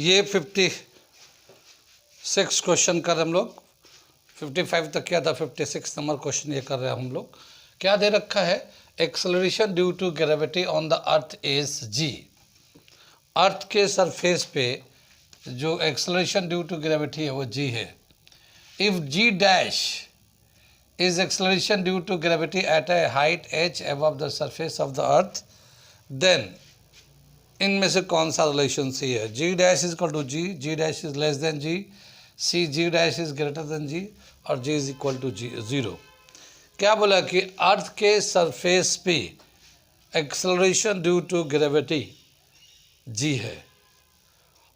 ये 56 क्वेश्चन कर रहे हम लोग, 55 तक किया था, 56 नंबर क्वेश्चन ये कर रहे हैं हम लोग। क्या दे रखा है? Acceleration due to gravity on the earth is G. Earth के सरफेस पे जो एक्सेलरेशन ड्यू टू ग्रेविटी है वो जी है। If G dash is acceleration due to gravity at a height h above the surface of the earth, then इनमें से कौन सा रिलेशन सी है? G dash is equal to G, G dash is less than G, सी G dash is greater than G, और G is equal to G zero. क्या बोला कि अर्थ के सरफेस पे acceleration due to gravity G है,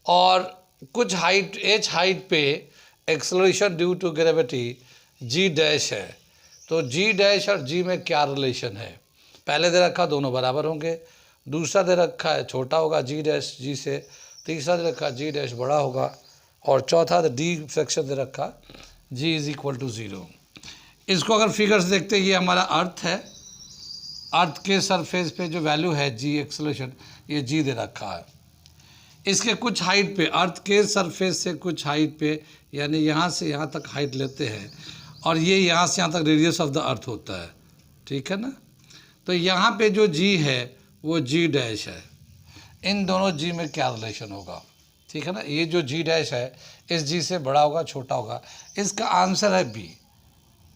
और कुछ हाइट h हाइट पे acceleration due to gravity G dash है। तो जी डैश और जी में क्या रिलेशन है? पहले दे रखा दोनों बराबर होंगे, दूसरा दे रखा है छोटा होगा जी डैश जी से, तीसरा दे रखा जी डैश बड़ा होगा, और चौथा डी सेक्शन दे रखा जी इज इक्वल टू ज़ीरो। इसको अगर फिगर्स देखते, ये हमारा अर्थ है, अर्थ के सरफेस पे जो वैल्यू है जी एक्सेलरेशन, ये जी दे रखा है। इसके कुछ हाइट पे, अर्थ के सरफेस से कुछ हाइट पे, यानी यहाँ से यहाँ तक हाइट लेते हैं, और ये यहाँ से यहाँ तक रेडियस ऑफ द अर्थ होता है, ठीक है ना। तो यहाँ पे जो जी है वो जी डैश है। इन दोनों जी में क्या रिलेशन होगा? ठीक है ना। ये जो जी डैश है इस जी से बड़ा होगा छोटा होगा, इसका आंसर है बी।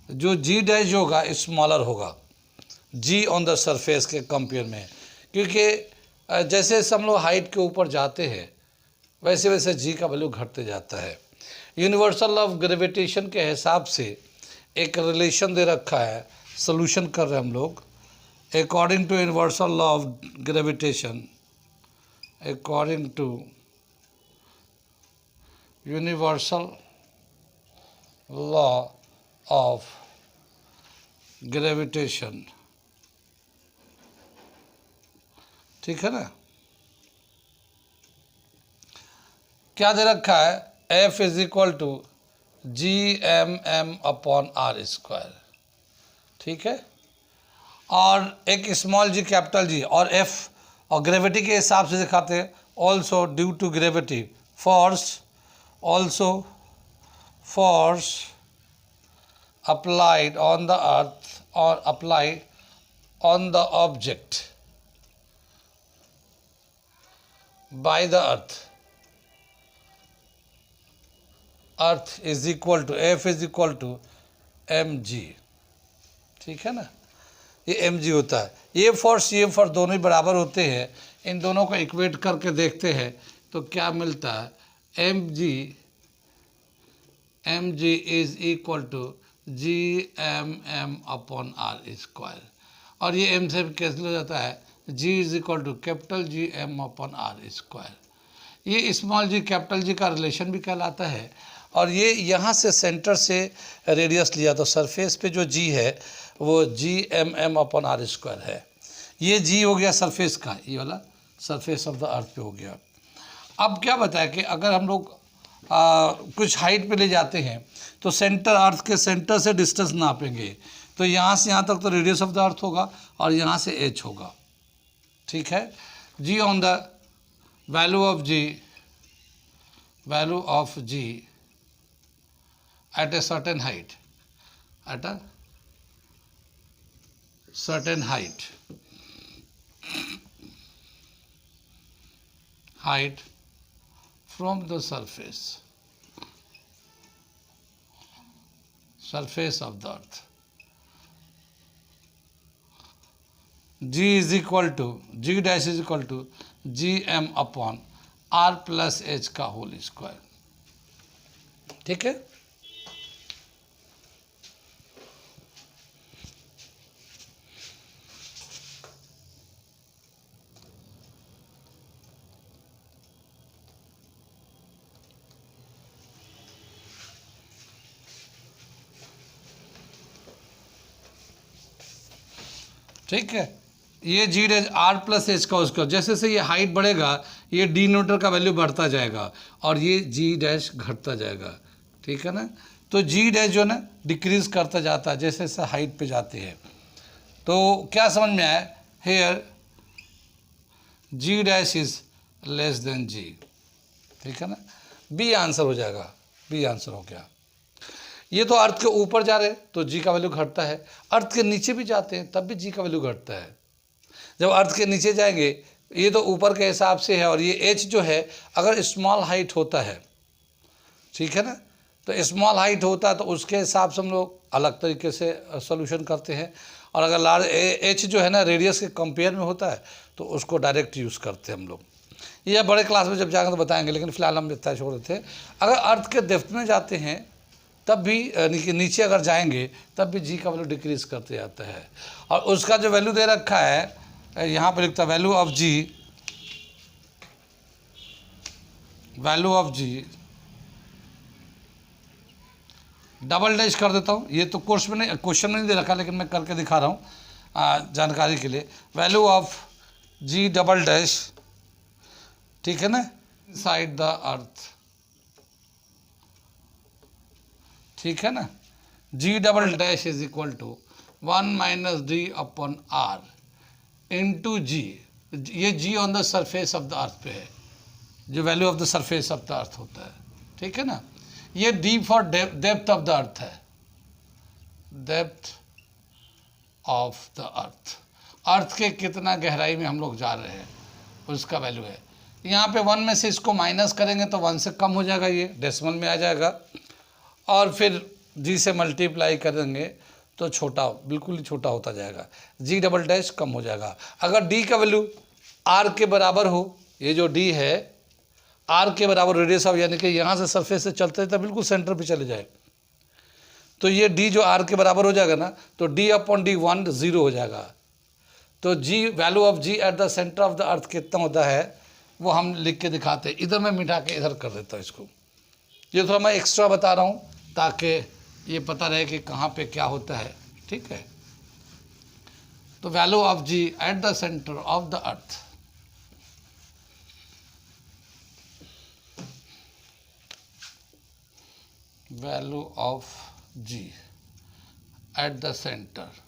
जो जी डैश होगा स्मॉलर होगा जी ऑन द सरफेस के कंपेयर में, क्योंकि जैसे जैसे हम लोग हाइट के ऊपर जाते हैं वैसे वैसे जी का वैल्यू घटते जाता है। यूनिवर्सल ऑफ ग्रेविटेशन के हिसाब से एक रिलेशन दे रखा है, सोल्यूशन कर रहे हैं हम लोग। According to universal law of gravitation, according to universal law of gravitation, ठीक है ना। क्या दे रखा है? F is equal to G M M upon R square, ठीक है। और एक स्मॉल जी कैपिटल जी, और F और ग्रेविटी के हिसाब से दिखाते हैं। Also due to gravity force, also force applied on the earth और applied on the object by the earth is equal to F is equal to mg, ठीक है ना। ये mg होता है। ये फोर्स दोनों ही बराबर होते हैं। इन दोनों को इक्वेट करके देखते हैं तो क्या मिलता है? mg is equal to G M M upon R square, और ये m से कैंसिल हो जाता है, g is equal to capital G M upon R square. ये स्मॉल जी कैपिटल जी का रिलेशन भी कहलाता है। और ये यहाँ से सेंटर से रेडियस लिया, तो सरफेस पे जो जी है वो G M M upon R square है। ये जी हो गया सरफेस का, ये वाला सरफेस ऑफ द अर्थ पे हो गया। अब क्या बताया कि अगर हम लोग कुछ हाइट पे ले जाते हैं तो सेंटर, अर्थ के सेंटर से डिस्टेंस नापेंगे, तो यहाँ से यहाँ तक तो रेडियस ऑफ द अर्थ होगा, और यहाँ से एच होगा, ठीक है। G on the value of G at a certain height, at a certain height from the surface of the earth, g is equal to, g dash is equal to gm upon r plus h का whole square, ठीक है। ठीक है। ये जी dash are plus H का उसका, जैसे जैसे ये हाइट बढ़ेगा ये डिनोमिनेटर का वैल्यू बढ़ता जाएगा और ये जी डैश घटता जाएगा, ठीक है ना। तो जी डैश जो है ना डिक्रीज करता जाता है जैसे जैसे हाइट पे जाते हैं। तो क्या समझ में आया? Here g dash is less than g, ठीक है ना, बी आंसर हो जाएगा, बी आंसर हो गया। ये तो अर्थ के ऊपर जा रहे हैं तो जी का वैल्यू घटता है, अर्थ के नीचे भी जाते हैं तब भी जी का वैल्यू घटता है। जब अर्थ के नीचे जाएंगे, ये तो ऊपर के हिसाब से है, और ये एच जो है अगर स्मॉल हाइट होता है, ठीक है ना, तो स्मॉल हाइट होता है तो उसके हिसाब से हम लोग अलग तरीके से सोल्यूशन करते हैं, और अगर लार्ज एच जो है ना रेडियस के कंपेयर में होता है तो उसको डायरेक्ट यूज़ करते हैं हम लोग। ये बड़े क्लास में जब जाएंगे तो बताएंगे, लेकिन फिलहाल हम इतना छोड़ देते हैं। अगर अर्थ के डेप्थ में जाते हैं तब भी नीचे अगर जाएंगे तब भी जी का वैल्यू डिक्रीज करते जाता है, और उसका जो वैल्यू दे रखा है यहाँ पर लिखता है value of ji, value of ji double dash कर देता हूँ, ये तो कोर्स में नहीं, क्वेश्चन में नहीं दे रखा, लेकिन मैं करके दिखा रहा हूँ जानकारी के लिए। Value of ji double dash, ठीक है ना, साइड द अर्थ, ठीक है ना, g double dash is equal to 1 minus d upon are into g, ये g on the surface of the earth पे है, जो value of the surface of the earth होता है, ठीक है ना। ये d for depth of the earth है, depth of the earth, earth के कितना गहराई में हम लोग जा रहे हैं उसका वैल्यू है। यहाँ पे 1 में से इसको माइनस करेंगे तो 1 से कम हो जाएगा, ये डेसिमल में आ जाएगा, और फिर जी से मल्टीप्लाई करेंगे तो छोटा, बिल्कुल ही छोटा होता जाएगा, जी डबल डैश कम हो जाएगा। अगर डी का वैल्यू आर के बराबर हो, ये जो डी है आर के बराबर रेडियस ऑफ, यानी कि यहाँ से सरफेस से चलते हैं तो बिल्कुल सेंटर पे चले जाए, तो ये डी जो आर के बराबर हो जाएगा ना, तो डी अपॉन डी 1 0 हो जाएगा। तो g value of ji at the centre of the earth कितना होता है वो हम लिख के दिखाते हैं। इधर मैं मिटा के इधर कर देता हूँ इसको, ये थोड़ा मैं एक्स्ट्रा बता रहा हूँ ताकि ये पता रहे कि कहाँ पे क्या होता है, ठीक है। तो value of ji at the centre of the earth, value of ji at the centre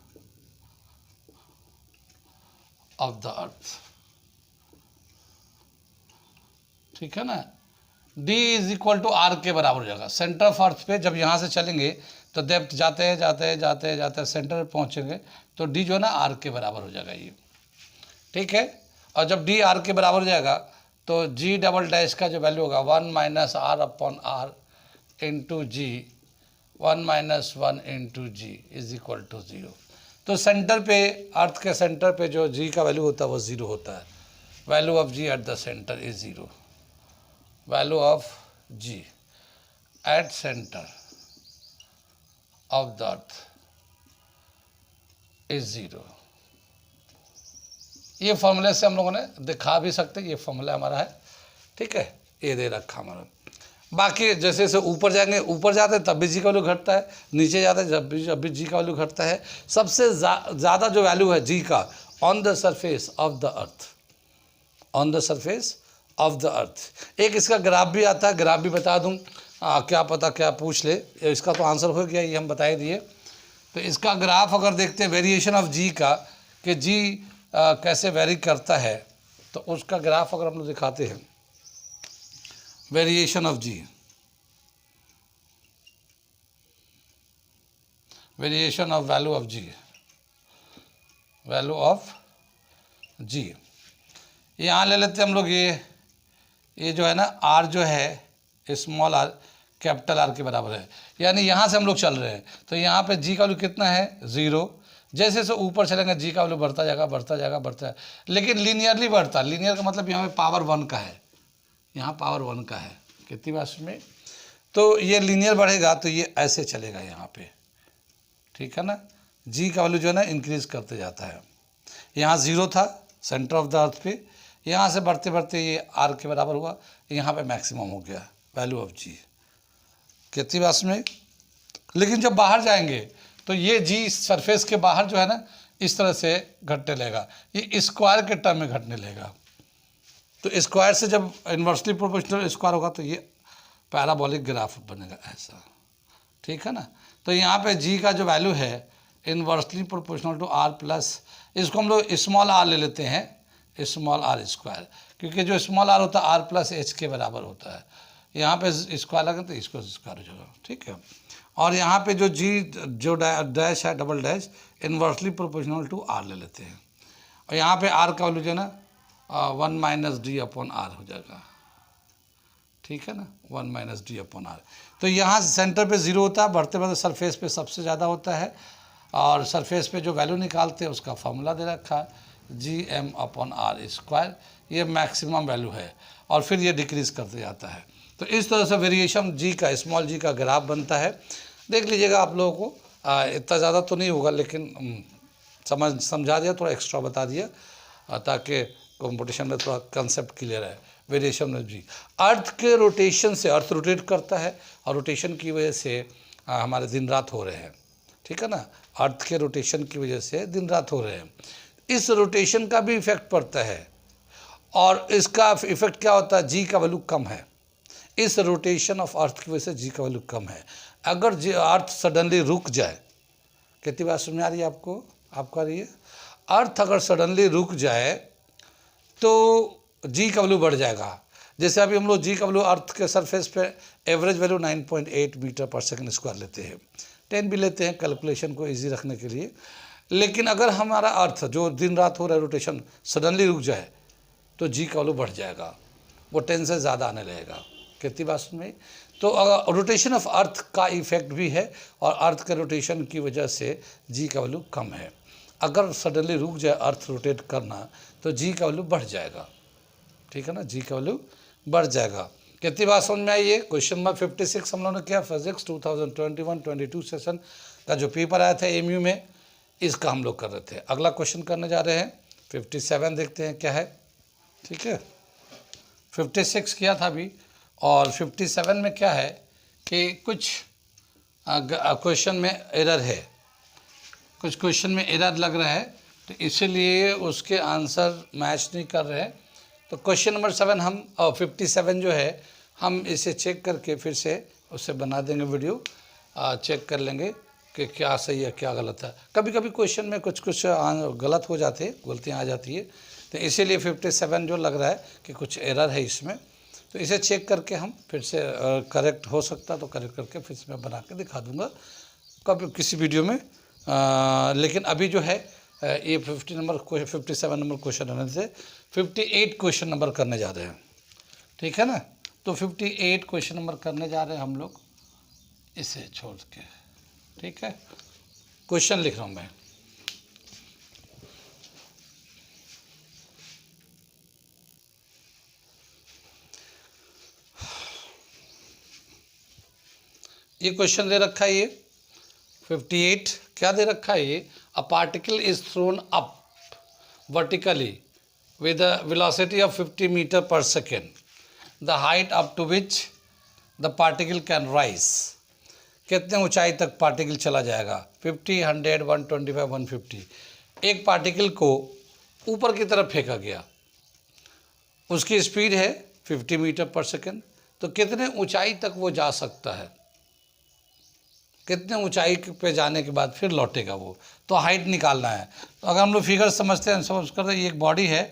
of the earth, ठीक है ना, d is equal to R के बराबर हो जाएगा। सेंटर ऑफ अर्थ पे जब यहाँ से चलेंगे तो डेप्थ जाते जाते सेंटर पे पहुँचेंगे तो d जो है ना आर के बराबर हो जाएगा ये, ठीक है। और जब d आर के बराबर हो जाएगा तो g डबल डैश का जो वैल्यू होगा 1 minus R upon are into G, 1 minus 1 into G is equal to 0। तो सेंटर पे, अर्थ के सेंटर पे जो जी का वैल्यू होता है वो 0 होता है। Value of ji at the centre is 0, value of ji at centre of the earth is 0। ये फॉर्मूले से हम लोगों ने दिखा भी सकते, ये फॉर्मूला हमारा है, ठीक है, ये दे रखा हमारा। बाकी जैसे जैसे ऊपर जाएंगे, ऊपर जाते हैं तब भी जी का वैल्यू घटता है, नीचे जाते हैं जब भी जी का वैल्यू घटता है। सबसे ज़्यादा जो वैल्यू है जी का on the surface of the earth, on the surface of the अर्थ। एक इसका ग्राफ भी आता है, ग्राफ भी बता दूं, क्या पता क्या पूछ ले, इसका तो आंसर हो गया, ये हम बता ही दिए। तो इसका ग्राफ अगर देखते हैं वेरिएशन ऑफ जी का, कि जी कैसे वेरी करता है, तो उसका ग्राफ अगर हम लोग दिखाते हैं, variation of g, variation of value of ji, value of g, यहाँ ले लेते हैं हम लोग, ये जो है ना आर जो है स्मॉल आर कैपिटल आर के बराबर है, यानी यहाँ से हम लोग चल रहे हैं तो यहाँ पे जी का वैल्यू कितना है 0। जैसे जैसे ऊपर चलेंगे जी का वैल्यू बढ़ता जाएगा, बढ़ता जाएगा, बढ़ता है, लेकिन लीनियरली बढ़ता है। लीनियर का मतलब यहाँ पे पावर 1 का है, यहाँ पावर 1 का है, कितनी बात में, तो ये लीनियर बढ़ेगा तो ये ऐसे चलेगा यहाँ पे, ठीक है ना। जी का वैल्यू जो है ना इंक्रीज करते जाता है। यहाँ 0 था सेंटर ऑफ द अर्थ पे, यहाँ से बढ़ते बढ़ते ये आर के बराबर हुआ, यहाँ पे मैक्सिमम हो गया वैल्यू ऑफ जी, कितनी बात में। लेकिन जब बाहर जाएंगे तो ये जी सरफेस के बाहर जो है ना इस तरह से घटने लगेगा, ये स्क्वायर के टर्म में घटने लगेगा। तो स्क्वायर से जब इन्वर्सली प्रोपोर्शनल स्क्वायर होगा तो ये पैराबोलिक ग्राफ बनेगा ऐसा, ठीक है ना। तो यहाँ पे जी का जो वैल्यू है inversely proportional to R plus, इसको हम लोग स्मॉल आर ले लेते हैं, स्मॉल आर स्क्वायर, क्योंकि जो स्मॉल आर होता है आर प्लस एच के बराबर होता है। यहाँ पे स्क्वायर लगे तो इसको स्क्वायर हो जाएगा, ठीक है। और यहाँ पे जो जी जो डैश है double dash inversely proportional to R ले लेते हैं, और यहाँ पे आर का वैल्यू जो है ना 1 माइनस डी अपॉन आर हो जाएगा, ठीक है ना, 1 माइनस डी अपॉन आर। तो यहाँ सेंटर पे जीरो होता है, बढ़ते बढ़ते सरफेस पे सबसे ज़्यादा होता है, और सरफेस पे जो वैल्यू निकालते हैं उसका फॉर्मूला दे रखा है G M upon R square, ये मैक्सिमम वैल्यू है, और फिर ये डिक्रीज़ करते जाता है। तो इस तरह से वेरिएशन जी का, स्मॉल जी का ग्राफ बनता है। देख लीजिएगा आप लोगों को, इतना ज़्यादा तो नहीं होगा, लेकिन समझा दिया, थोड़ा एक्स्ट्रा बता दिया ताकि कंपटीशन में थोड़ा कंसेप्ट क्लियर है। वेरिएशन ऑफ जी, अर्थ के रोटेशन से, अर्थ रोटेट करता है और रोटेशन की वजह से हमारे दिन रात हो रहे हैं, ठीक है ना, अर्थ के रोटेशन की वजह से दिन रात हो रहे हैं। इस रोटेशन का भी इफेक्ट पड़ता है, और इसका इफेक्ट क्या होता है, जी का वैल्यू कम है। इस रोटेशन ऑफ अर्थ की वजह से जी का वैल्यू कम है। अगर अर्थ सडनली रुक जाए, कितनी बात समझ आ रही है आपको, आपको आ रही है, अर्थ अगर सडनली रुक जाए तो जी का वैल्यू बढ़ जाएगा। जैसे अभी हम लोग जी का वैल्यू अर्थ के सरफेस पे एवरेज वैल्यू 9.8 मीटर पर सेकंड स्क्वायर लेते हैं, 10 भी लेते हैं कैलकुलेशन को इजी रखने के लिए। लेकिन अगर हमारा अर्थ जो दिन रात हो रहा है रोटेशन सडनली रुक जाए तो जी का वैल्यू बढ़ जाएगा, वो 10 से ज़्यादा आने लगेगा। कितनी बात सुन में, तो रोटेशन ऑफ अर्थ का इफेक्ट भी है, और अर्थ के रोटेशन की वजह से जी का वैल्यू कम है। अगर सडनली रुक जाए अर्थ रोटेट करना तो जी का वैल्यू बढ़ जाएगा, ठीक है ना, जी का वैल्यू बढ़ जाएगा। कितनी बात समझ में आई है। क्वेश्चन नंबर 56 हम लोगों ने किया, फिजिक्स 2021-22 सेशन का जो पेपर आया था एमयू में, इसका हम लोग कर रहे थे। अगला क्वेश्चन करने जा रहे हैं 57, देखते हैं क्या है, ठीक है। 56 किया था अभी, और 57 में क्या है कि कुछ क्वेश्चन में एरर है, कुछ क्वेश्चन में एरर लग रहा है, तो इसीलिए उसके आंसर मैच नहीं कर रहे हैं। तो क्वेश्चन नंबर 7 हम 57 जो है हम इसे चेक करके फिर से उससे बना देंगे वीडियो, चेक कर लेंगे कि क्या सही है क्या गलत है। कभी कभी क्वेश्चन में कुछ गलत हो जाते हैं, गलतियाँ आ जाती है, तो इसीलिए 57 जो लग रहा है कि कुछ एरर है इसमें, तो इसे चेक करके हम फिर से करेक्ट हो सकता तो करेक्ट करके फिर से मैं बना के दिखा दूंगा कभी किसी वीडियो में। लेकिन अभी जो है ये 57 नंबर क्वेश्चन आने से 58 क्वेश्चन नंबर करने जा रहे हैं, ठीक है ना। तो 58 क्वेश्चन नंबर करने जा रहे हैं हम लोग, इसे छोड़ के, ठीक है। क्वेश्चन लिख रहा हूँ मैं, ये क्वेश्चन दे रखा है, ये 58 क्या दे रखा है, ये a particle is throne up vertically with a velocity of 50 meter per second, the height up to which the particle can rise, कितने ऊंचाई तक पार्टिकल चला जाएगा, 50, 100, 125, 150। एक पार्टिकल को ऊपर की तरफ फेंका गया, उसकी स्पीड है 50 मीटर पर सेकेंड, तो कितने ऊंचाई तक वो जा सकता है, कितने ऊंचाई पे जाने के बाद फिर लौटेगा वो, तो हाइट निकालना है। तो अगर हम लोग फिगर समझते हैं, समझ करते हैं, ये एक बॉडी है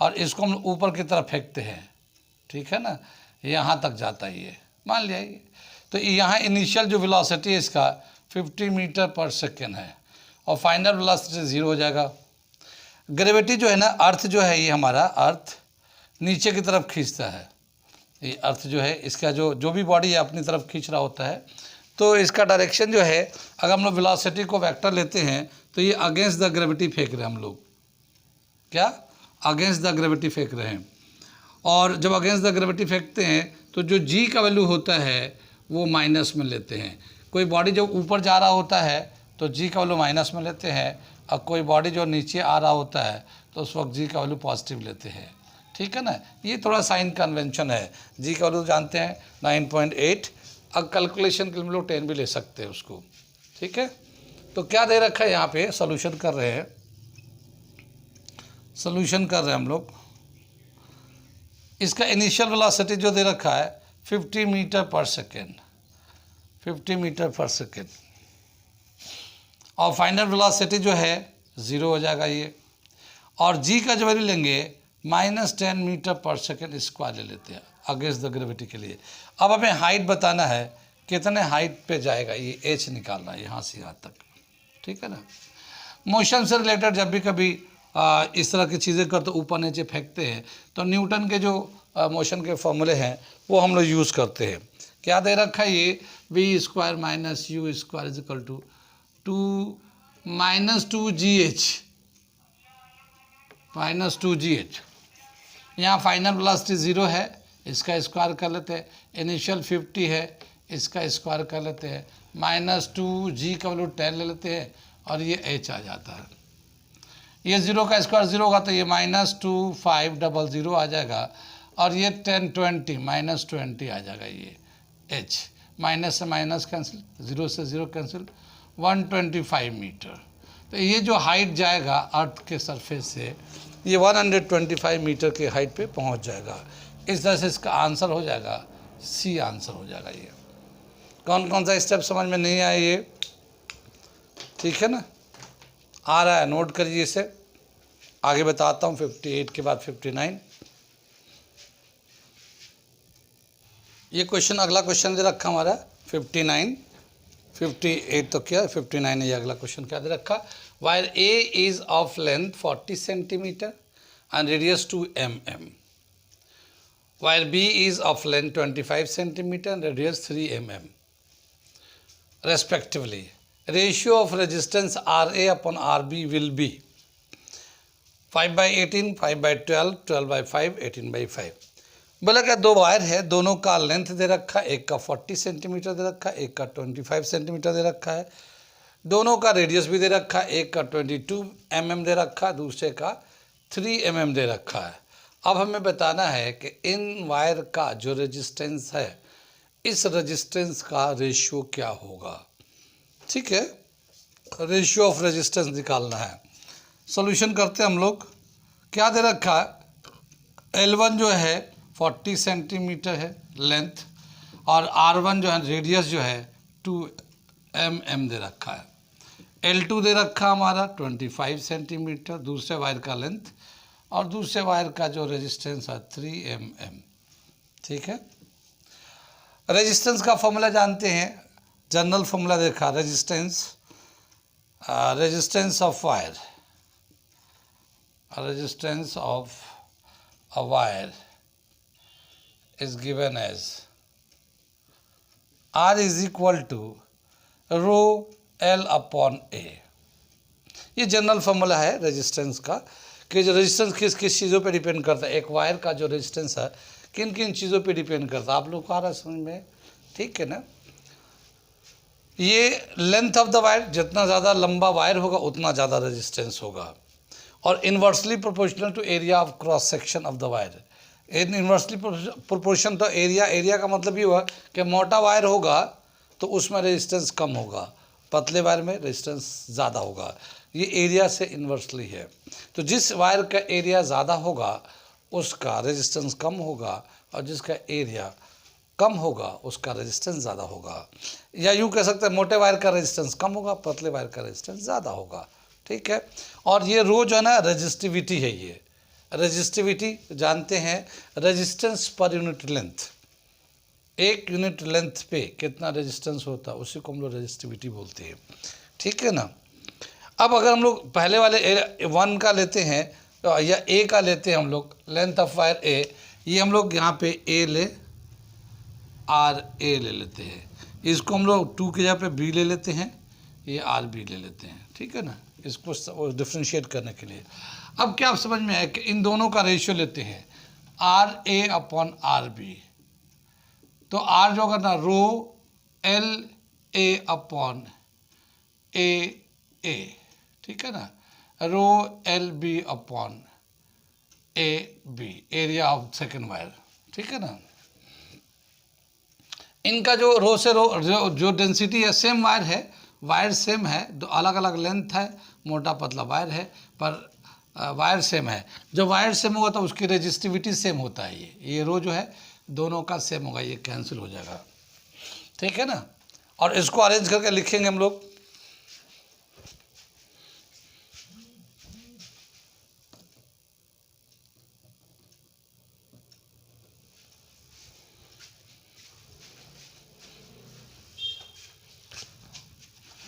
और इसको हम ऊपर की तरफ फेंकते हैं, ठीक है ना, यहाँ तक जाता है ये, मान लिया ये। तो यहाँ इनिशियल जो वेलोसिटी है इसका 50 मीटर पर सेकेंड है, और फाइनल वेलोसिटी 0 हो जाएगा। ग्रेविटी जो है ना, अर्थ जो है, ये हमारा अर्थ नीचे की तरफ खींचता है, ये अर्थ जो है इसका जो भी बॉडी है अपनी तरफ खींच रहा होता है, तो इसका डायरेक्शन जो है, अगर हम लोग वेलोसिटी को वेक्टर लेते हैं तो ये अगेंस्ट द ग्रेविटी फेंक रहे हैं हम लोग, क्या अगेंस्ट द ग्रेविटी फेंक रहे हैं। और जब अगेंस्ट द ग्रेविटी फेंकते हैं तो जो जी का वैल्यू होता है वो माइनस में लेते हैं। कोई बॉडी जब ऊपर जा रहा होता है तो जी का वैल्यू माइनस में लेते हैं, और कोई बॉडी जो नीचे आ रहा होता है तो उस वक्त जी का वैल्यू पॉजिटिव लेते हैं, ठीक है ना। ये थोड़ा साइन कन्वेंशन है। जी का वैल्यू जानते हैं 9.8, अब कैलकुलेशन के लिए हम लोग 10 भी ले सकते हैं उसको, ठीक है। तो क्या दे रखा है यहाँ पे, सोल्यूशन कर रहे हैं, सोल्यूशन कर रहे हैं हम लोग। इसका इनिशियल वेलोसिटी जो दे रखा है 50 metre per second, 50 metre per second, और फाइनल वेलोसिटी जो है 0 हो जाएगा ये। और जी का जो वैल्यू लेंगे -10 मीटर पर सेकेंड स्क्वायर ले लेते हैं अगेंस्ट द ग्रेविटी के लिए। अब हमें हाइट बताना है, कितने हाइट पे जाएगा, ये एच निकालना है यहाँ से यहाँ तक, ठीक है ना। मोशन से रिलेटेड जब भी कभी इस तरह की चीज़ें करते ऊपर नीचे फेंकते हैं तो न्यूटन के जो मोशन के फॉर्मूले हैं वो हम लोग यूज़ करते हैं। क्या दे रखा है ये, V square minus U square is equal to 2-2gh। यहाँ फाइनल वेलोसिटी 0 है, इसका स्क्वायर कर लेते हैं। इनिशियल 50 है, इसका स्क्वायर कर लेते हैं। -2g का वैल्यू 10 ले लेते हैं और ये h आ जाता है। ये 0 का स्क्वायर 0 होगा तो ये -2500 आ जाएगा और ये 1020 -20 आ जाएगा। ये h माइनस से माइनस कैंसिल, 0 से 0 कैंसिल, 125 मीटर। तो ये जो हाइट जाएगा अर्थ के सरफेस से ये 125 मीटर के हाइट पे पहुंच जाएगा। इस तरह से इसका आंसर हो जाएगा सी आंसर हो जाएगा। ये कौन कौन सा स्टेप समझ में नहीं आया ये, ठीक है ना, आ रहा है, नोट करिए इसे। आगे बताता हूँ 58 के बाद 59। ये क्वेश्चन, अगला क्वेश्चन दे रखा हमारा 59, 58 तो क्या 59 है। ये अगला क्वेश्चन क्या दे रखा, wire A is of length 40 centimetre and radius 2 mm, wire B is of length 25 centimetre and radius 3 mm respectively. Ratio of resistance RA upon RB will be 5/18, 5/12, 12/5, 18/5। बोला क्या, दो वायर है, दोनों का लेंथ दे रखा है, एक का 40 सेंटीमीटर दे रखा है, एक का 25 सेंटीमीटर दे रखा है। दोनों का रेडियस भी दे रखा है, एक का 22 mm दे रखा है, दूसरे का 3 mm दे रखा है। अब हमें बताना है कि इन वायर का जो रेजिस्टेंस है, इस रेजिस्टेंस का रेशियो क्या होगा, ठीक है। रेशियो ऑफ रेजिस्टेंस निकालना है। सॉल्यूशन करते हैं हम लोग। क्या दे रखा है, L1 जो है 40 सेंटीमीटर है लेंथ और R1 जो है रेडियस जो है 2 mm दे रखा है। L2 दे रखा हमारा 25 सेंटीमीटर दूसरे वायर का लेंथ और दूसरे वायर का जो रेजिस्टेंस है 3 mm, ठीक है। रेजिस्टेंस का फॉर्मूला जानते हैं, जनरल फॉर्मूला देखा, resistance of wire, resistance of a wire is given as R is equal to rho L upon A। ये जनरल फॉर्मूला है रेजिस्टेंस का कि जो रेजिस्टेंस किस किस चीज़ों पे डिपेंड करता है। एक वायर का जो रेजिस्टेंस है किन किन चीज़ों पे डिपेंड करता है, आप लोग को आ रहा है समझ में, ठीक है ना। ये लेंथ ऑफ द वायर, जितना ज़्यादा लंबा वायर होगा उतना ज़्यादा रेजिस्टेंस होगा और inversely proportional to area of cross section of the wire. Inversely proportion तो एरिया का मतलब ये हुआ कि मोटा वायर होगा तो उसमें रेजिस्टेंस कम होगा, पतले वायर में रेजिस्टेंस ज़्यादा होगा। ये एरिया से इन्वर्सली है। तो जिस वायर का एरिया ज़्यादा होगा उसका रेजिस्टेंस कम होगा और जिसका एरिया कम होगा उसका रेजिस्टेंस ज़्यादा होगा। या यूँ कह सकते हैं मोटे वायर का रेजिस्टेंस कम होगा, पतले वायर का रेजिस्टेंस ज़्यादा होगा, ठीक है। और ये रो जो है ना रेजिस्टिविटी है, ये रेजिस्टिविटी जानते हैं, रेजिस्टेंस पर यूनिट लेंथ, एक यूनिट लेंथ पे कितना रेजिस्टेंस होता है उसी को हम लोग रेजिस्टिविटी बोलते हैं, ठीक है ना। अब अगर हम लोग पहले वाले 1 का लेते हैं या ए का लेते हैं हम लोग, लेंथ ऑफ वायर ए, ये हम लोग यहाँ पे ए ले आर ए ले लेते हैं, इसको हम लोग 2 की जगह पे बी ले लेते हैं, ये आर बी ले लेते हैं, ठीक है ना, इसको डिफ्रेंशिएट करने के लिए। अब क्या आप समझ में आया कि इन दोनों का रेशियो लेते हैं are A upon R B, तो आर जो होगा ना रो एल ए अपॉन ए ए, ठीक है ना, rho L B upon A B, area of second wire, ठीक है ना। इनका जो रो से रो जो डेंसिटी है सेम वायर है, वायर सेम है, दो अलग अलग लेंथ है, मोटा पतला वायर है पर वायर सेम है। जब वायर सेम होगा तो उसकी रेजिस्टिविटी सेम होता है। ये रो जो है दोनों का सेम होगा, ये कैंसिल हो जाएगा, ठीक है ना। और इसको अरेंज करके लिखेंगे हम लोग,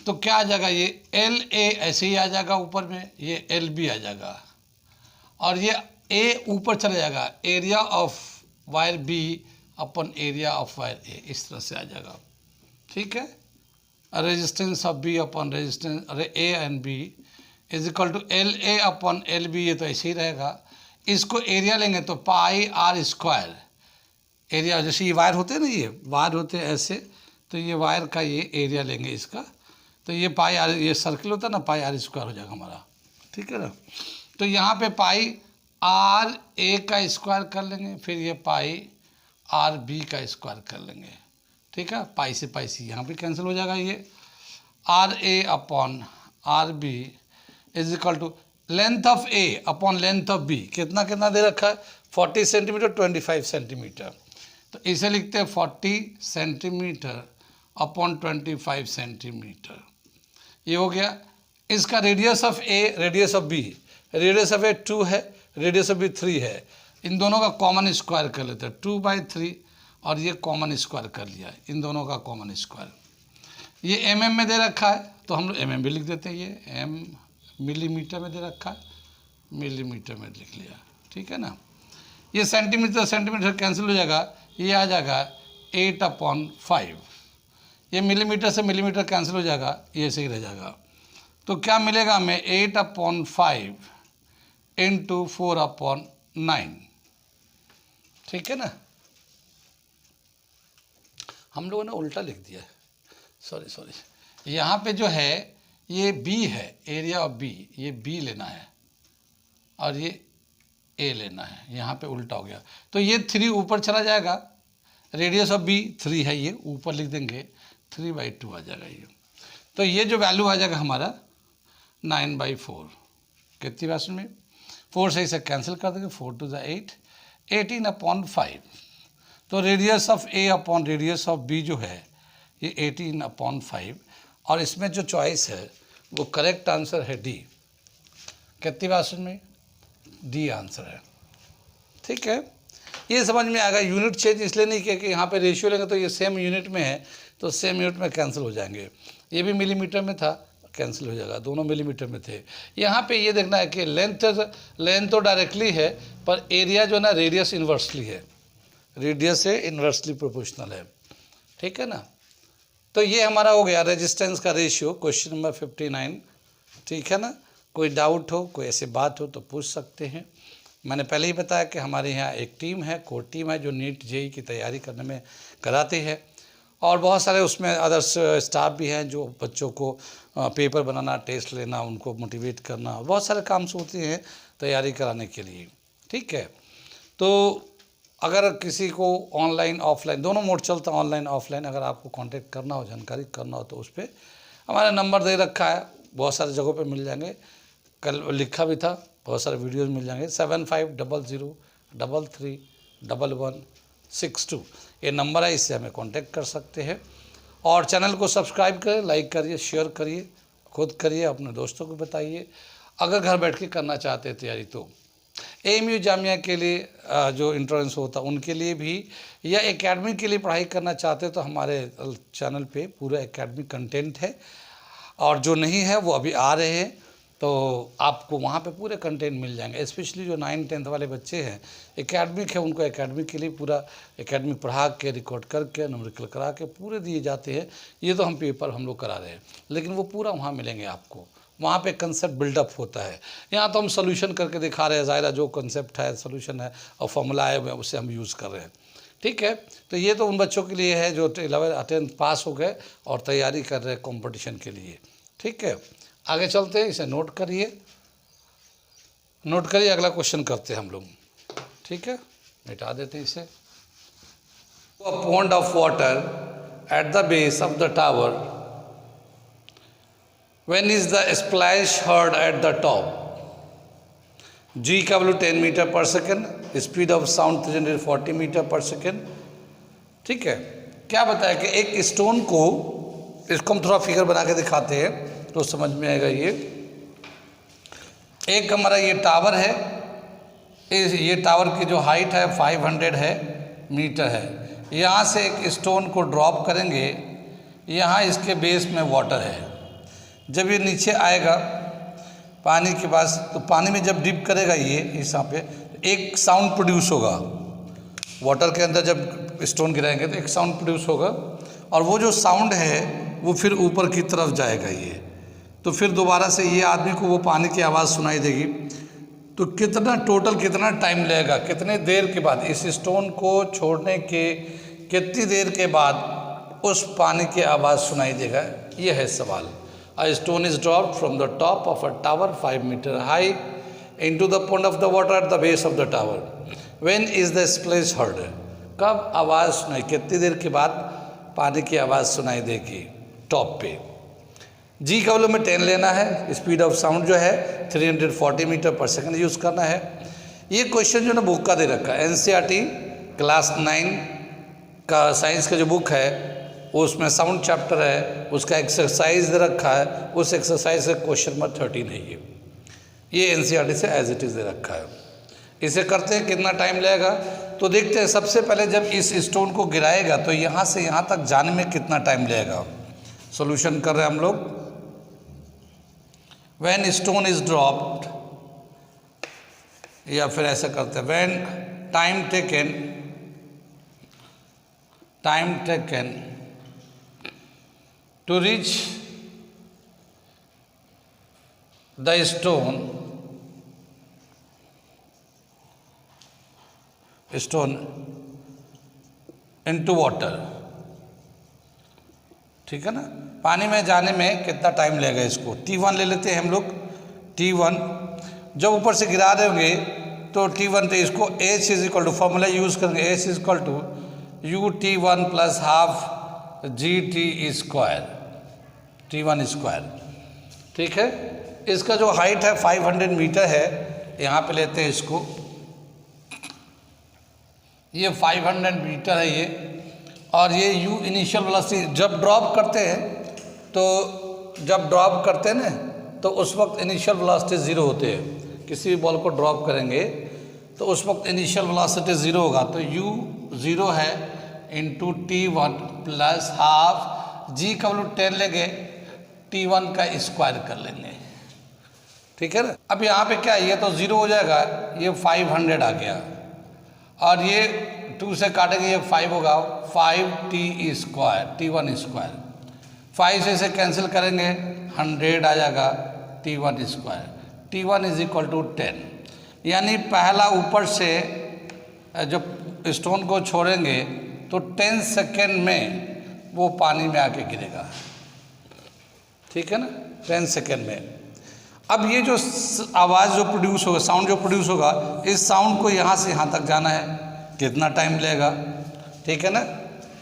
तो क्या आ जाएगा, ये एल ए ऐसे ही आ जाएगा ऊपर में, ये एल बी आ जाएगा और ये ए ऊपर चला जाएगा, area of wire B upon area of wire A, इस तरह से आ जाएगा। ठीक है, resistance of B upon resistance A and B is equal to L A upon L B, ये तो ऐसे ही रहेगा। इसको एरिया लेंगे तो पाई आर स्क्वायर, एरिया जैसे ये वायर होते हैं ना, ये वायर होते हैं ऐसे, तो ये वायर का ये एरिया लेंगे इसका, तो ये पाई आर, ये सर्किल होता है ना, पाई आर स्क्वायर हो जाएगा हमारा। ठीक है ना, तो यहाँ पे पाई आर ए का स्क्वायर कर लेंगे, फिर ये पाई आर बी का स्क्वायर कर लेंगे। ठीक है, पाई से पाई सी यहाँ पे कैंसिल हो जाएगा, ये R A upon R B is equal to length of A upon length of B, कितना कितना दे रखा है, 40 सेंटीमीटर 25 सेंटीमीटर, तो इसे लिखते हैं 40 सेंटीमीटर अपॉन 25 सेंटीमीटर, ये हो गया। इसका radius of A, radius of B, radius of A 2 है, रेडियस ऑफ बी 3 है, इन दोनों का कॉमन स्क्वायर कर लेते हैं, 2/3 और ये कॉमन स्क्वायर कर लिया, इन दोनों का कॉमन स्क्वायर। ये एम में दे रखा है तो हम लोग एम भी लिख देते हैं, ये एम मिलीमीटर में दे रखा है, मिलीमीटर में लिख लिया। ठीक है ना, ये सेंटीमीटर सेंटीमीटर कैंसिल हो जाएगा, ये आ जाएगा 8/5, ये मिलीमीटर से मिलीमीटर कैंसिल हो जाएगा, ये सही रह जाएगा। तो क्या मिलेगा हमें, 8/5 इंटू 4/9। ठीक है ना, हम लोगों ने उल्टा लिख दिया, सॉरी, यहाँ पे जो है ये B है, एरिया ऑफ B, ये B लेना है और ये A लेना है, यहाँ पे उल्टा हो गया, तो ये 3 ऊपर चला जाएगा, रेडियस ऑफ B 3 है, ये ऊपर लिख देंगे 3/2 आ जाएगा ये, तो ये जो वैल्यू आ जाएगा हमारा 9/4, कितनी बात में 4 से इसे कैंसिल कर देंगे, 4 2 8, 18/5, तो radius of A upon radius of B जो है ये 18/5, और इसमें जो चॉइस है वो करेक्ट आंसर है डी, कितनी बात में डी आंसर है। ठीक है, ये समझ में आ गया। यूनिट चेंज इसलिए नहीं किया कि यहाँ पे रेशियो लेंगे तो ये सेम यूनिट में है तो सेम यूनिट में कैंसिल हो जाएंगे, ये भी मिलीमीटर में था, कैंसिल हो जाएगा, दोनों मिलीमीटर में थे। यहाँ पे ये देखना है कि लेंथ तो डायरेक्टली है पर एरिया जो है ना रेडियस इन्वर्सली है, रेडियस से इन्वर्सली प्रोपोर्शनल है। ठीक है ना, तो ये हमारा हो गया रेजिस्टेंस का रेशियो, क्वेश्चन नंबर 59। ठीक है ना, कोई डाउट हो, कोई ऐसी बात हो तो पूछ सकते हैं। मैंने पहले ही बताया कि हमारे यहाँ एक टीम है, कोर टीम है, जो नीट जेई की तैयारी करने में कराती है, और बहुत सारे उसमें अदर्स स्टाफ भी हैं जो बच्चों को पेपर बनाना, टेस्ट लेना, उनको मोटिवेट करना, बहुत सारे काम होते हैं तैयारी कराने के लिए। ठीक है, तो अगर किसी को ऑनलाइन ऑफलाइन दोनों मोड चलता है, ऑनलाइन ऑफलाइन, अगर आपको कांटेक्ट करना हो, जानकारी करना हो तो उस पर हमारा नंबर दे रखा है, बहुत सारे जगहों पे मिल जाएंगे, कल लिखा भी था, बहुत सारे वीडियोस मिल जाएंगे। 7500331162 ये नंबर है, इससे हमें कांटेक्ट कर सकते हैं। और चैनल को सब्सक्राइब करें, लाइक करिए, शेयर करिए, खुद करिए, अपने दोस्तों को बताइए। अगर घर बैठ के करना चाहते हैं तैयारी तो AMU जामिया के लिए जो इंट्रेंस होता है उनके लिए भी, या एकेडमी के लिए पढ़ाई करना चाहते हैं तो हमारे चैनल पे पूरा एकेडमिक कंटेंट है, और जो नहीं है वो अभी आ रहे हैं तो आपको वहाँ पे पूरे कंटेंट मिल जाएंगे। स्पेशली जो 9th-10th वाले बच्चे हैं, एकेडमिक है, उनको एकेडमिक के लिए पूरा एकेडमिक पढ़ा के, रिकॉर्ड करके, न्यूमेरिकल करा के पूरे दिए जाते हैं। ये तो हम पेपर हम लोग करा रहे हैं, लेकिन वो पूरा वहाँ मिलेंगे आपको, वहाँ पे कंसेप्ट बिल्डअप होता है। यहाँ तो हम सोल्यूशन करके दिखा रहे हैं, ज़ाहिर जो कंसेप्ट है, सोल्यूशन है और फॉर्मूला है उसे हम यूज़ कर रहे हैं। ठीक है, तो ये तो उन बच्चों के लिए है जो 11th 10th पास हो गए और तैयारी कर रहे हैं कंपटीशन के लिए। ठीक है, आगे चलते हैं, इसे नोट करिए, अगला क्वेश्चन करते हैं हम लोग। ठीक है, मिटा देते हैं इसे। A pond of water at the base of the tower, when is the splash heard at the top? G का value 10 metre per second, speed of sound 340 metre per second. ठीक है, क्या बताया कि एक स्टोन को, इसको हम थोड़ा फिगर बना के दिखाते हैं तो समझ में आएगा। ये एक हमारा ये टावर है, ये टावर की जो हाइट है 500 है मीटर है। यहाँ से एक स्टोन को ड्रॉप करेंगे, यहाँ इसके बेस में वाटर है, जब ये नीचे आएगा पानी के पास, तो पानी में जब डिप करेगा ये इस यहाँ पे, एक साउंड प्रोड्यूस होगा। वाटर के अंदर जब स्टोन गिराएंगे तो एक साउंड प्रोड्यूस होगा, और वो जो साउंड है वो फिर ऊपर की तरफ जाएगा ये, तो फिर दोबारा से ये आदमी को वो पानी की आवाज़ सुनाई देगी। तो कितना टोटल कितना टाइम लगेगा, कितने देर के बाद, इस स्टोन को छोड़ने के कितनी देर के बाद उस पानी की आवाज़ सुनाई देगा, ये है सवाल। A stone is dropped from the top of a tower 5 meters high into the pond of the water at the base of the tower. When is the splash heard? कब आवाज़ सुनाई, कितनी देर के बाद पानी की आवाज़ सुनाई देगी टॉप पे। जी का वैल्यू में 10 लेना है, स्पीड ऑफ साउंड जो है 340 मीटर पर सेकंड यूज़ करना है। ये क्वेश्चन जो ना बुक का दे रखा है, NCERT क्लास 9 का साइंस का जो बुक है उसमें साउंड चैप्टर है, उसका एक्सरसाइज दे रखा है, उस एक्सरसाइज का क्वेश्चन नंबर 13 है ये NCERT से एज इट इज़ दे रखा है। इसे करते हैं, कितना टाइम लगेगा तो देखते हैं। सबसे पहले जब इस स्टोन को गिराएगा तो यहाँ से यहाँ तक जाने में कितना टाइम लगेगा। सॉल्यूशन कर रहे हैं हम लोग। व्हेन स्टोन इज ड्रॉप्ड, या फिर ऐसा करते हैं, when time taken to reach the stone into water, ठीक है ना। पानी में जाने में कितना टाइम लगेगा, इसको T1 ले लेते हैं हम लोग। T1 जब ऊपर से गिरा रहे होंगे तो T1, तो इसको H is equal to, formula use करेंगे, H is equal to UT1 plus half GT square, T1 square, ठीक है। इसका जो हाइट है 500 मीटर है, यहाँ पे लेते हैं इसको, ये 500 मीटर है ये, और ये U इनिशियल वेलोसिटी जब ड्रॉप करते हैं, तो जब ड्रॉप करते हैं ना तो उस वक्त इनिशियल वेलोसिटी 0 होते हैं। किसी भी बॉल को ड्रॉप करेंगे तो उस वक्त इनिशियल वेलोसिटी 0 होगा, तो U 0 है into T1 plus half G का वैल्यू 10 लेंगे, T1 का स्क्वायर कर लेंगे, ठीक है ना। अब यहाँ पे क्या है, ये तो 0 हो जाएगा, ये 500 आ गया, और ये 2 से काटेंगे, ये 5 होगा, 5T स्क्वायर, T1 स्क्वायर, 5 से इसे कैंसिल करेंगे 100 आ जाएगा, T1 square, T1 is equal to 10। यानी पहला ऊपर से जब स्टोन को छोड़ेंगे तो 10 सेकेंड में वो पानी में आके गिरेगा, ठीक है ना, 10 सेकेंड में। अब ये जो आवाज़ जो प्रोड्यूस होगा, साउंड जो प्रोड्यूस होगा, इस साउंड को यहाँ से यहाँ तक जाना है, कितना टाइम लगेगा, ठीक है ना।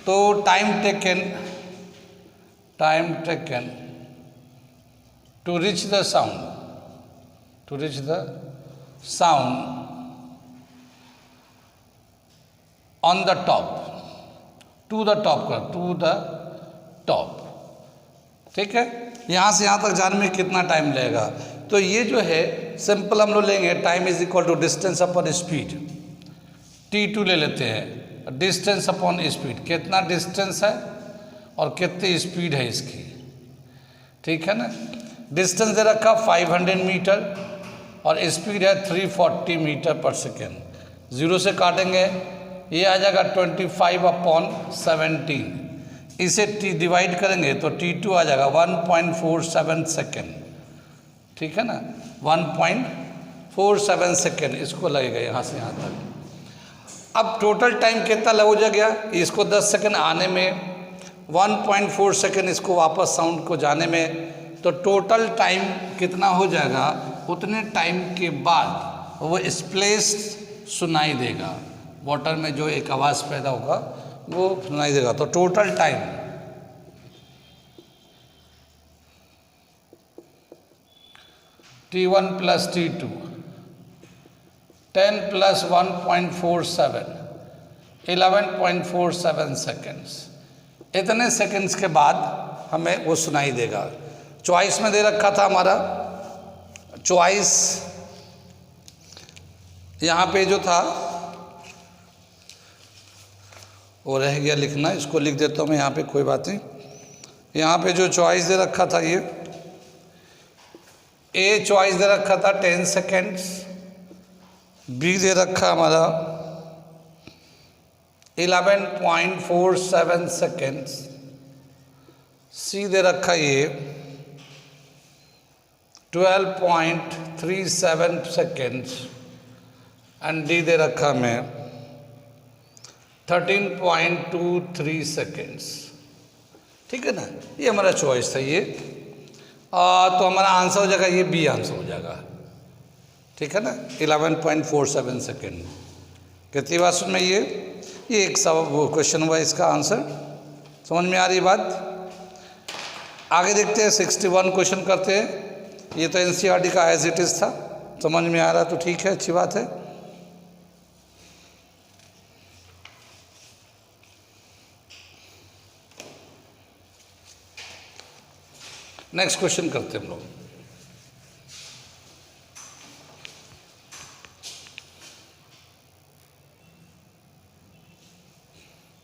तो time taken to reach the sound on the top, to the top, ठीक है। यहाँ से यहाँ तक जाने में कितना टाइम लगेगा, तो ये जो है सिंपल हम लोग लेंगे, time is equal to distance upon speed, T2 ले लेते हैं, डिस्टेंस अपॉन स्पीड, कितना डिस्टेंस है और कितनी स्पीड है इसकी, ठीक है ना। डिस्टेंस दे रखा 500 मीटर और स्पीड है 340 मीटर पर सेकेंड। 0 से काटेंगे, ये आ जाएगा 25/17, इसे डिवाइड करेंगे तो T2 आ जाएगा 1.47 सेकेंड, ठीक है ना, 1.47 सेकेंड इसको लगेगा यहाँ से यहाँ तक। अब टोटल टाइम कितना लग हो गया, इसको 10 सेकेंड आने में, 1.4 सेकेंड इसको वापस साउंड को जाने में, तो टोटल टाइम कितना हो जाएगा, उतने टाइम के बाद वो स्प्लेश सुनाई देगा, वाटर में जो एक आवाज़ पैदा होगा वो सुनाई देगा। तो total time T1 plus T2 10 plus 1.47 11.47 seconds, इतने सेकेंड्स के बाद हमें वो सुनाई देगा। चॉइस में दे रखा था हमारा, चॉइस यहाँ पे जो था वो रह गया लिखना, इसको लिख देता हूँ मैं यहाँ पे, कोई बात नहीं। यहाँ पे जो चॉइस दे रखा था ये ए चॉइस दे रखा था 10 सेकेंड्स, बी दे रखा हमारा 11.47 सेकेंड्स, सी दे रखा ये 12.37 सेकेंड्स एंड डी दे रखा मैं 13.23 सेकेंड्स। ठीक है ना, ये हमारा चॉइस था ये। तो हमारा आंसर हो जाएगा ये, बी आंसर हो जाएगा। ठीक है ना, 11.47 सेकेंड। कितनी बात सुन में ये एक सब क्वेश्चन हुआ, इसका आंसर समझ में आ रही बात। आगे देखते हैं 61 क्वेश्चन करते हैं। ये तो एनसीईआरटी का एज इट इज था, समझ में आ रहा तो ठीक है, अच्छी बात है। नेक्स्ट क्वेश्चन करते हैं हम लोग।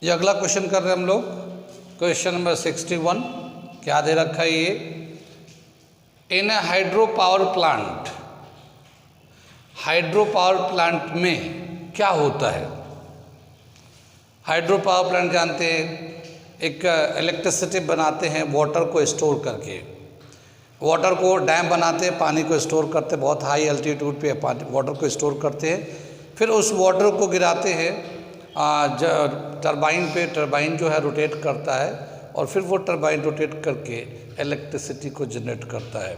ये अगला क्वेश्चन कर रहे हैं हम लोग, क्वेश्चन नंबर 61। क्या दे रखा है ये, in a hydro power plant, hydro power plant में क्या होता है। हाइड्रो पावर प्लांट जानते हैं, एक इलेक्ट्रिसिटी बनाते हैं वाटर को स्टोर करके। वाटर को डैम बनाते हैं, पानी को स्टोर करते हैं, बहुत हाई एल्टीट्यूड पे वाटर को स्टोर करते हैं। फिर उस वाटर को गिराते हैं टरबाइन पे, टरबाइन जो है रोटेट करता है और फिर वो टरबाइन रोटेट करके इलेक्ट्रिसिटी को जनरेट करता है।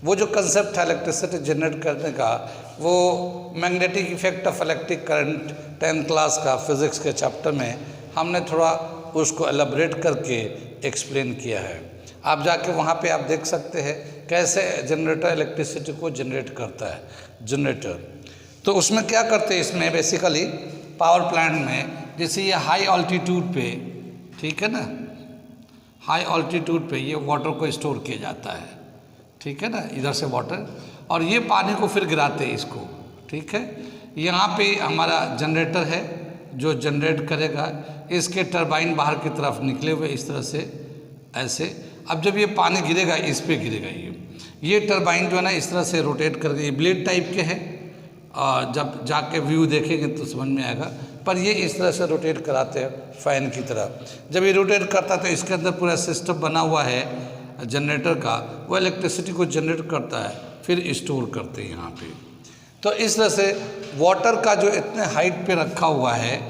वो जो कंसेप्ट है इलेक्ट्रिसिटी जनरेट करने का, वो magnetic effect of electric current 10th class का फिज़िक्स के चैप्टर में हमने थोड़ा उसको एलैबोरेट करके एक्सप्लेन किया है। आप जाके वहाँ पे आप देख सकते हैं कैसे जनरेटर इलेक्ट्रिसिटी को जनरेट करता है, जनरेटर। तो उसमें क्या करते हैं, इसमें बेसिकली पावर प्लांट में, जैसे ये हाई ऑल्टीट्यूड पे, ठीक है ना, हाई ऑल्टीट्यूड पे ये वाटर को स्टोर किया जाता है। ठीक है ना, इधर से वाटर, और ये पानी को फिर गिराते हैं इसको। ठीक है, यहाँ पे हमारा जनरेटर है जो जनरेट करेगा, इसके टरबाइन बाहर की तरफ निकले हुए इस तरह से ऐसे। अब जब ये पानी गिरेगा इस पे गिरेगा, ये टरबाइन जो है ना इस तरह से रोटेट करके, ये ब्लेड टाइप के हैं, जब जाके व्यू देखेंगे तो समझ में आएगा। पर ये इस तरह से रोटेट कराते हैं फ़ैन की तरह। जब ये रोटेट करता है तो इसके अंदर पूरा सिस्टम बना हुआ है जनरेटर का, वो इलेक्ट्रिसिटी को जनरेट करता है, फिर स्टोर करते हैं यहाँ पे। तो इस तरह से वाटर का जो इतने हाइट पे रखा हुआ है,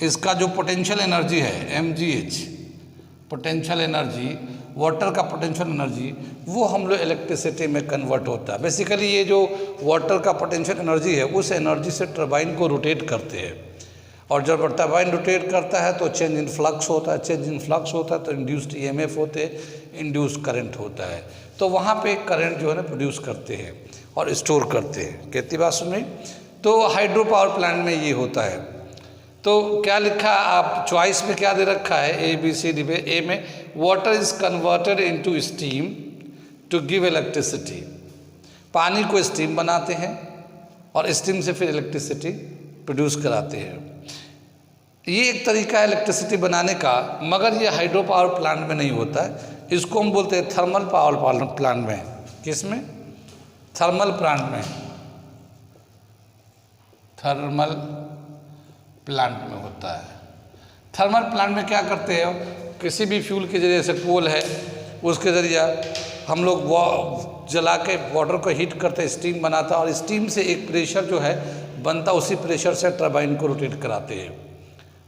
इसका जो पोटेंशियल एनर्जी है mgh, पोटेंशियल एनर्जी, वाटर का पोटेंशियल एनर्जी, वो हम लोग इलेक्ट्रिसिटी में कन्वर्ट होता है। बेसिकली ये जो वाटर का पोटेंशियल एनर्जी है, उस एनर्जी से टरबाइन को रोटेट करते हैं, और जब टरबाइन रोटेट करता है तो चेंज इन फ्लक्स होता है, चेंज इन फ्लक्स होता है तो इंड्यूस्ड ईएमएफ होते हैं, इंड्यूस्ड करंट होता है। तो वहाँ पे करंट जो है ना प्रोड्यूस करते हैं और स्टोर करते हैं। कितनी बात सुन रही। तो हाइड्रो पावर प्लांट में ये होता है। तो क्या लिखा आप चॉइस में क्या दे रखा है, ए बी सी डी में। ए में water is converted into steam to give electricity, पानी को स्टीम बनाते हैं और स्टीम से फिर इलेक्ट्रिसिटी प्रोड्यूस कराते हैं। ये एक तरीका है इलेक्ट्रिसिटी बनाने का, मगर ये हाइड्रो पावर प्लांट में नहीं होता है। इसको हम बोलते हैं थर्मल पावर प्लांट में। किस में? थर्मल प्लांट में, थर्मल प्लांट में होता है। थर्मल प्लांट में क्या करते हैं, किसी भी फ्यूल के जरिए से कोल है उसके ज़रिए हम लोग जला के वाटर को हीट करते, स्टीम बनाता, और स्टीम से एक प्रेशर जो है बनता, उसी प्रेशर से टरबाइन को रोटेट कराते हैं।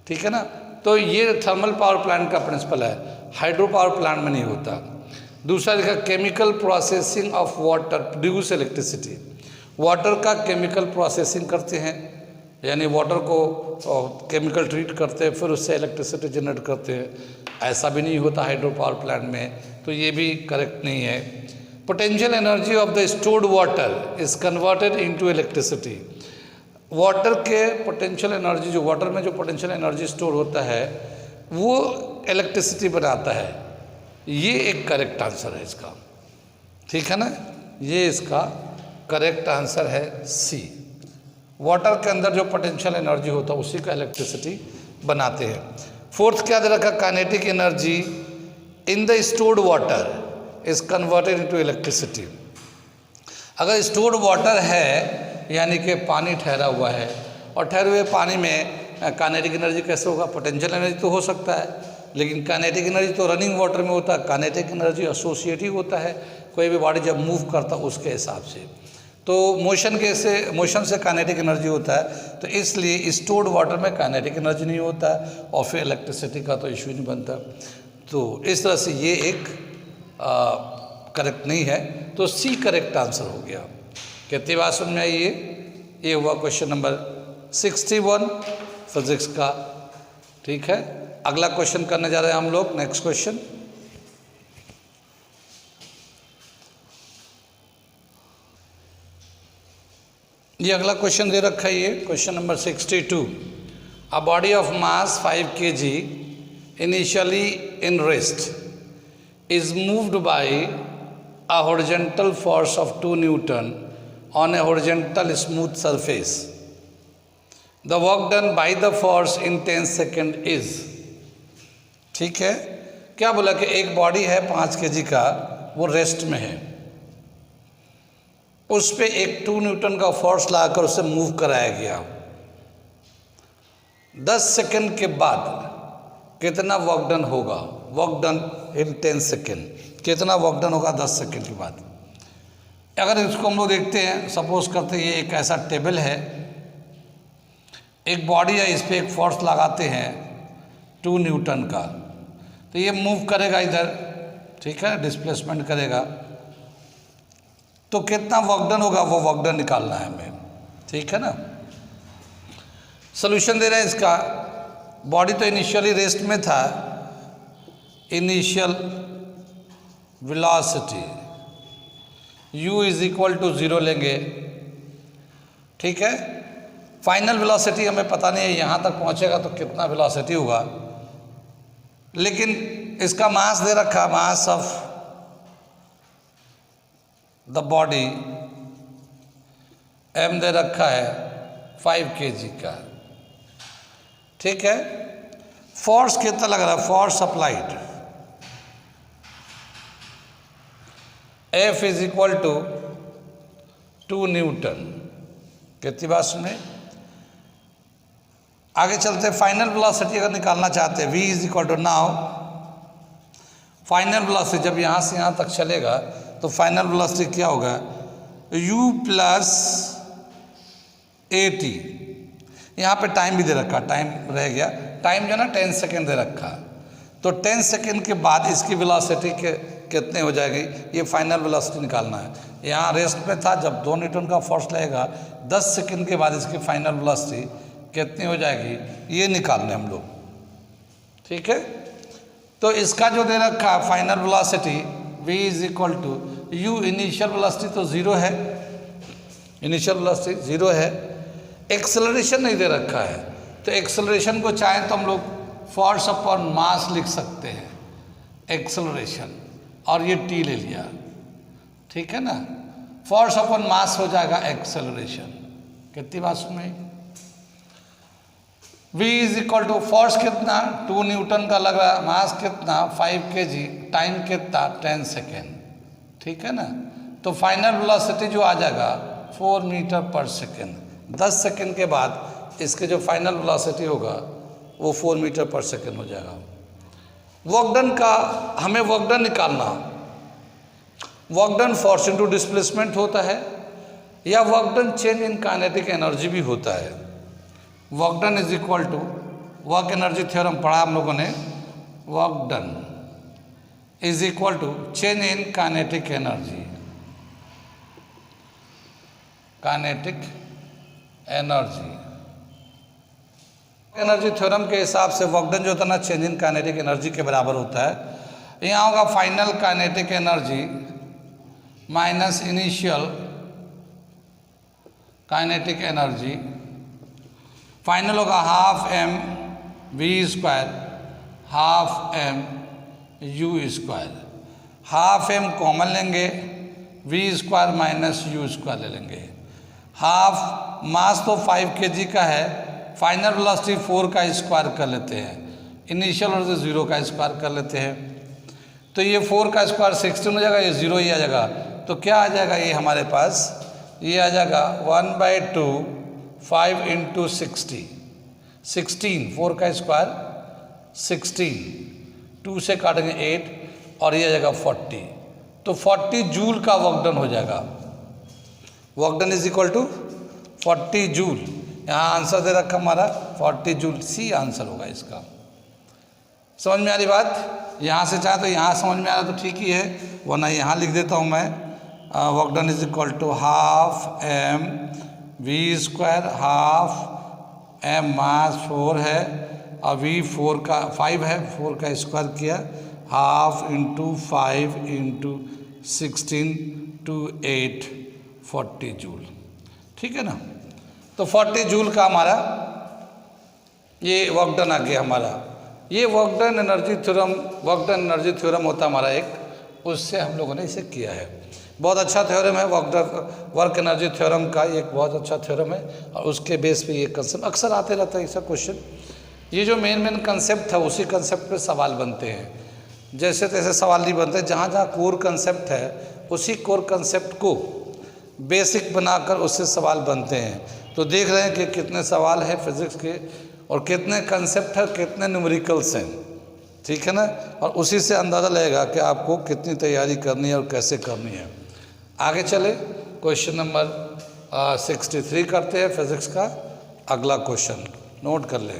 ठीक है ना। तो ये थर्मल पावर प्लांट का प्रिंसिपल है, हाइड्रो पावर प्लांट में नहीं होता। दूसरा लिखा chemical processing of water produce electricity, water का केमिकल प्रोसेसिंग करते हैं, यानी वाटर को केमिकल ट्रीट करते हैं, फिर उससे इलेक्ट्रिसिटी जनरेट करते हैं। ऐसा भी नहीं होता हाइड्रो पावर प्लांट में, तो ये भी करेक्ट नहीं है। Potential energy of the stored water is converted into electricity, water के पोटेंशियल एनर्जी, जो वाटर में जो पोटेंशियल एनर्जी स्टोर होता है वो इलेक्ट्रिसिटी बनाता है। ये एक करेक्ट आंसर है इसका। ठीक है ना, ये इसका करेक्ट आंसर है सी। वाटर के अंदर जो पोटेंशियल एनर्जी होता है उसी का इलेक्ट्रिसिटी बनाते हैं। फोर्थ क्या दे रखा, kinetic energy in the stored water is converted into electricity, अगर स्टोर्ड वाटर है यानी कि पानी ठहरा हुआ है, और ठहरे हुए पानी में काइनेटिक एनर्जी कैसे होगा? पोटेंशियल एनर्जी तो हो सकता है, लेकिन काइनेटिक एनर्जी तो रनिंग वाटर में होता है। काइनेटिक एनर्जी एसोसिएटिव होता है, कोई भी बॉडी जब मूव करता है उसके हिसाब से। तो मोशन से काइनेटिक एनर्जी होता है, तो इसलिए स्टोर्ड वाटर में काइनेटिक एनर्जी नहीं होता है, और फिर इलेक्ट्रिसिटी का तो इशू ही नहीं बनता। तो इस तरह से ये एक करेक्ट नहीं है, तो सी करेक्ट आंसर हो गया। कितनी बात समझ में आई? ये हुआ क्वेश्चन नंबर 61 फिजिक्स का। ठीक है, अगला क्वेश्चन करने जा रहे हैं हम लोग। नेक्स्ट क्वेश्चन, ये अगला क्वेश्चन दे रखा है, ये question number 62। A body of mass 5 kg initially in rest is moved by a horizontal force of 2 Newton on a horizontal smooth surface. The work done by the force in 10 seconds is। ठीक है, क्या बोला कि एक body है 5 kg का, वो rest में है, उस पे एक 2 न्यूटन का फोर्स लगाकर उसे मूव कराया गया। 10 सेकंड के बाद कितना वर्क डन होगा? वर्क डन इन 10 सेकेंड, कितना वर्क डन होगा 10 सेकेंड के बाद? अगर इसको हम लोग देखते हैं, सपोज करते हैं ये एक ऐसा टेबल है, एक बॉडी है, इस पर एक फोर्स लगाते हैं 2 न्यूटन का, तो ये मूव करेगा इधर, ठीक है, डिस्प्लेसमेंट करेगा, तो कितना वर्क डन होगा वो वर्क डन निकालना है हमें। ठीक है ना, सोल्यूशन दे रहे हैं इसका। बॉडी तो इनिशियली रेस्ट में था, initial velocity u is equal to 0 लेंगे। ठीक है, फाइनल वेलोसिटी हमें पता नहीं है, यहाँ तक पहुँचेगा तो कितना वेलोसिटी होगा, लेकिन इसका मास दे रखा, mass of the body m दे रखा है 5 kg का। ठीक है, फोर्स कितना लग रहा है? Force applied F is equal to 2 newton. कितनी बात सुने? आगे चलते, फाइनल वेलोसिटी अगर निकालना चाहते हैं, v is equal to, now final velocity जब यहाँ से यहाँ तक चलेगा तो फाइनल वेलोसिटी क्या होगा? u plus at। यहाँ पे टाइम भी दे रखा, टाइम रह गया, टाइम जो ना 10 सेकेंड दे रखा, तो 10 सेकेंड के बाद इसकी वेलोसिटी के कितने हो जाएगी? ये फाइनल वेलोसिटी निकालना है। यहाँ रेस्ट में था, जब 2 न्यूटन का फोर्स लगेगा 10 सेकेंड के बाद इसकी फाइनल वेलोसिटी कितनी हो जाएगी, ये निकालने हम लोग। ठीक है, तो इसका जो दे रखा final velocity v is equal to u, initial velocity तो 0 है, इनिशियल वेलोसिटी 0 है, एक्सेलरेशन नहीं दे रखा है, तो एक्सेलरेशन को चाहें तो हम लोग फोर्स अपॉन मास लिख सकते हैं, एक्सेलरेशन, और ये t ले लिया। ठीक है ना, फोर्स अपॉन मास हो जाएगा एक्सेलरेशन। कितनी बात सुन? v is equal to, force कितना 2 न्यूटन का लग रहा है, मास कितना 5 kg, टाइम कितना 10 सेकेंड। ठीक है ना, तो फाइनल वेलोसिटी जो आ जाएगा 4 मीटर पर सेकेंड। 10 सेकेंड के बाद इसके जो फाइनल वेलोसिटी होगा वो 4 मीटर पर सेकेंड हो जाएगा। वर्क डन का हमें वर्क डन निकालना, work done force into displacement होता है, या work done change in kinetic energy भी होता है। Work done is equal to, work energy theorem पढ़ा हम लोगों ने, work done is equal to change in kinetic energy, kinetic energy. Energy theorem के हिसाब से वर्क डन जो होता है ना, चेंज इन काइनेटिक एनर्जी के बराबर होता है। यहाँ होगा final kinetic energy minus initial kinetic energy, final होगा half m v square half m u square. Half m common लेंगे, v square minus u square ले लेंगे। हाफ मास तो 5 kg का है, फाइनल वेलोसिटी 4 का स्क्वायर कर लेते हैं, इनिशियल वेलोसिटी 0 का स्क्वायर कर लेते हैं, तो ये 4 का स्क्वायर 16 हो जाएगा, ये 0 ही आ जाएगा, तो क्या आ जाएगा ये हमारे पास, ये आ जाएगा 1/2 5 × 60 16, 4 का स्क्वायर 16, 2 से काटेंगे 8 और ये आ जाएगा 40, तो 40 जूल का वर्क डन हो जाएगा। Work done is equal to 40 joule. यहाँ आंसर दे रखा हमारा 40 जूल, सी आंसर होगा इसका। समझ में आ रही बात? यहाँ से चाहे तो यहाँ समझ में आ रहा तो ठीक ही है, वरना यहाँ लिख देता हूँ मैं, work done is equal to ½ m/v², ½ m mass 4 है और v 4 का 5 है, 4 का स्क्वायर किया, ½ × 5 × 16 to 8 40 जूल। ठीक है ना? तो 40 जूल का हमारा ये वर्क डन आ गया हमारा। ये वर्क डन एनर्जी थ्योरम होता हमारा एक, उससे हम लोगों ने इसे किया है। बहुत अच्छा थ्योरम है वर्क एनर्जी थ्योरम का, एक बहुत अच्छा थ्योरम है और उसके बेस पे ये कंसेप्ट अक्सर आते रहता है ऐसा क्वेश्चन। ये जो मेन कंसेप्ट था उसी कंसेप्ट पे सवाल बनते हैं, जैसे तैसे सवाल नहीं बनते, जहाँ जहाँ कोर कंसेप्ट है उसी कोर कंसेप्ट को बेसिक बनाकर उससे सवाल बनते हैं। तो देख रहे हैं कि कितने सवाल हैं फिजिक्स के और कितने कंसेप्ट है, कितने न्यूमेरिकल्स हैं। ठीक है ना? और उसी से अंदाज़ा लगेगा कि आपको कितनी तैयारी करनी है और कैसे करनी है। आगे चले, क्वेश्चन नंबर 63 करते हैं फिजिक्स का अगला क्वेश्चन, नोट कर ले।